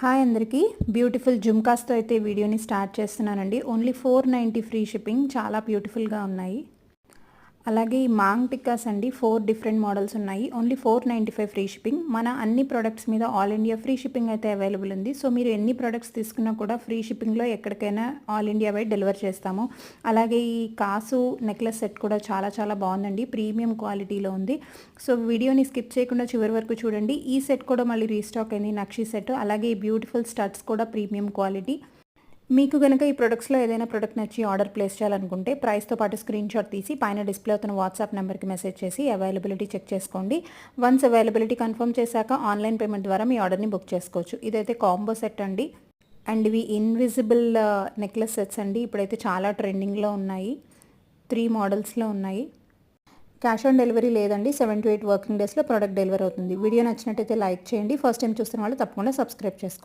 Hi అందరికీ beautiful జుమ్కాస్తో అయితే వీడియోని స్టార్ట్ చేస్తున్నానండి. Only 490 free shipping. చాలా బ్యూటిఫుల్గా ఉన్నాయి. అలాగే ఈ మాంగ్ టిక్కాస్ అండి 4 డిఫరెంట్ మోడల్స్ ఉన్నాయి. Only 495 free shipping. మన అన్ని ప్రొడక్ట్స్ మీద ఆల్ ఇండియా ఫ్రీ షిప్పింగ్ అయితే అవైలబుల్ ఉంది. సో మీరు ఎన్ని ప్రొడక్ట్స్ తీసుకున్నా కూడా ఫ్రీ షిప్పింగ్లో ఎక్కడికైనా ఆల్ ఇండియా వైడ్ డెలివర్ చేస్తాము. అలాగే ఈ కాసు నెక్లెస్ సెట్ కూడా చాలా బాగుందండి. ప్రీమియం క్వాలిటీలో ఉంది. సో వీడియోని స్కిప్ చేయకుండా చివరి వరకు చూడండి. ఈ సెట్ కూడా మళ్ళీ రీస్టాక్ అయింది, నక్షి సెట్. అలాగే ఈ బ్యూటిఫుల్ స్టడ్స్ కూడా ప్రీమియం క్వాలిటీ. మీకు కనుక ఈ ప్రొడక్ట్స్లో ఏదైనా ప్రొడక్ట్ నచ్చి ఆర్డర్ ప్లేస్ చేయాలనుకుంటే ప్రైస్తో పాటు స్క్రీన్ షాట్ తీసి పైన డిస్ప్లే అవుతున్న వాట్సాప్ నెంబర్కి మెసేజ్ చేసి అవైలబిలిటీ చెక్ చేసుకోండి. వన్స్ అవైలబిలిటీ కన్ఫర్మ్ చేశాక ఆన్లైన్ పేమెంట్ ద్వారా మీ ఆర్డర్ని బుక్ చేసుకోవచ్చు. ఇదైతే కాంబో సెట్ అండి. అండ్ ఇవి ఇన్విజిబుల్ నెక్లెస్ సెట్స్ అండి. ఇప్పుడైతే చాలా ట్రెండింగ్లో ఉన్నాయి. 3 మోడల్స్లో ఉన్నాయి. క్యాష్ ఆన్ డెలివరీ లేదండి. 7 to 8 వర్కింగ్ డేస్లో ప్రోడక్ట్ డెలివరీ అవుతుంది. వీడియో నచ్చినట్టయితే లైక్ చేయండి. ఫస్ట్ టైం చూస్తున్న వాళ్ళు తప్పకుండా సబ్స్క్రైబ్ చేసుకోండి.